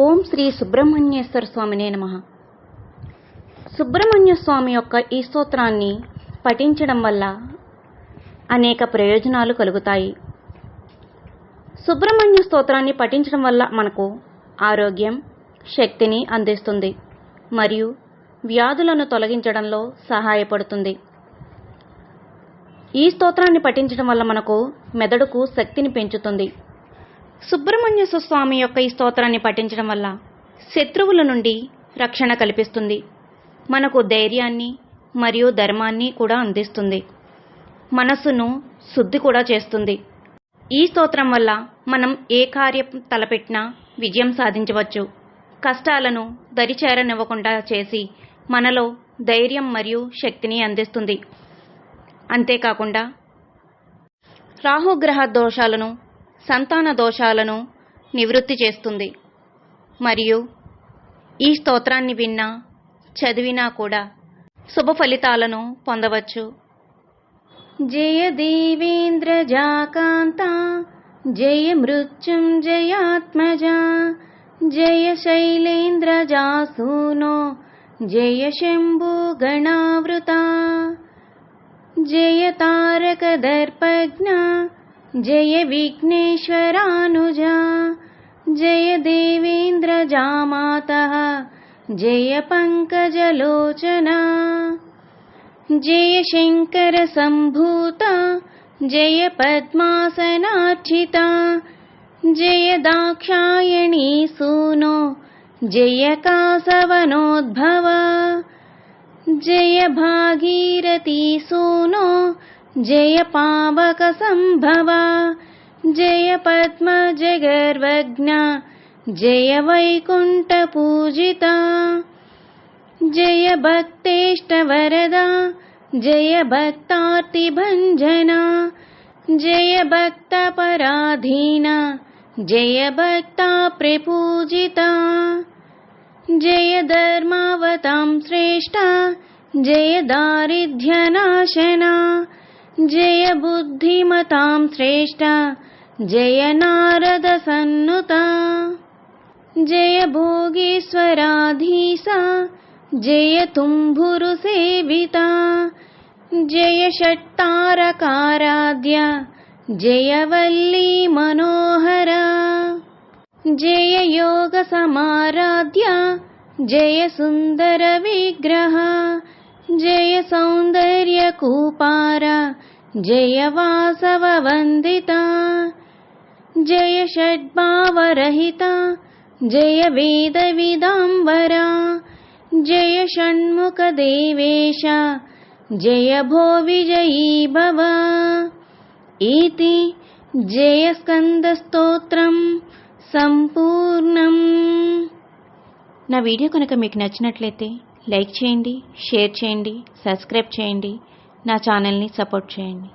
ఓం శ్రీ సుబ్రహ్మణ్యేశ్వర స్వామినే నమః. సుబ్రహ్మణ్య స్వామి యొక్క ఈ స్తోత్రాన్ని పఠించడం వల్ల అనేక ప్రయోజనాలు కలుగుతాయి. సుబ్రహ్మణ్య స్తోత్రాన్ని పఠించడం వల్ల మనకు ఆరోగ్యం, శక్తిని అందిస్తుంది మరియు వ్యాధులను తొలగించడంలో సహాయపడుతుంది. ఈ స్తోత్రాన్ని పఠించడం వల్ల మనకు మెదడుకు శక్తిని పెంచుతుంది. సుబ్రహ్మణ్య స్వామి యొక్క ఈ స్తోత్రాన్ని పఠించడం వల్ల శత్రువుల నుండి రక్షణ కల్పిస్తుంది. మనకు ధైర్యాన్ని మరియు ధర్మాన్ని కూడా అందిస్తుంది. మనసును శుద్ధి కూడా చేస్తుంది. ఈ స్తోత్రం వల్ల మనం ఏ కార్యం తలపెట్టినా విజయం సాధించవచ్చు. కష్టాలను దరిచేరనివ్వకుండా చేసి మనలో ధైర్యం మరియు శక్తిని అందిస్తుంది. అంతేకాకుండా రాహుగ్రహ దోషాలను, సంతాన దోషాలను నివృత్తి చేస్తుంది. మరియు ఈ స్తోత్రాన్ని విన్నా, చదివినా కూడా శుభ ఫలితాలను పొందవచ్చు. జయ దేవేంద్ర జాకాంత, జయ మృత్యుంజయాత్మజ, జయ శైలేంద్ర జాసూనో, జయ శంభు గణావృత, జయ తారక దర్పజ్ఞ, జయ విఘ్నేశ్వరానుజా, జయ దేవేంద్ర జామాతః, జయ పంకజలోచన, జయ శంకర సంభూత, జయ పద్మాసనార్చిత, జయ దాక్షాయణీ సూనో, జయ కాసవనోద్భవ, జయ భాగీరథీ సూనో, జయ పావక సంభవ, జయ పద్మజ గర్వజ్ఞ, జయ వైకుంఠ పూజిత, జయ భక్తేష్ట వరద, జయ భక్తార్తి భంజన, జయ భక్త పరాధీన, జయ భక్త ప్రపూజిత, జయ ధర్మావతాం శ్రేష్ఠ, జయ దారిద్ర్యనాశన, జయ బుద్ధిమతాం శ్రేష్ఠ, జయ నారద సన్నుత, జయ భోగేశ్వరాధీశ, జయ తుంబురు సేవిత, జయ షట్తారకారాధ్య, జయ వల్లీ మనోహర, జయ యోగ సమారాధ్య, జయ సుందర విగ్రహ, జయ సౌందర్య కూపార, జయ వాసవ వందిత, జయ షడ్భావరహిత, జయ వేద విదాంబర, జయ షణ్ముఖ దేవేశ, జయ భో విజయీ భవ. ఇతి జయ స్కంద స్తోత్రం సంపూర్ణం. నా వీడియో కనుక మీకు నచ్చినట్లయితే లైక్ చేయండి, షేర్ చేయండి, సబ్స్క్రైబ్ చేయండి, నా ఛానల్ని సపోర్ట్ చేయండి.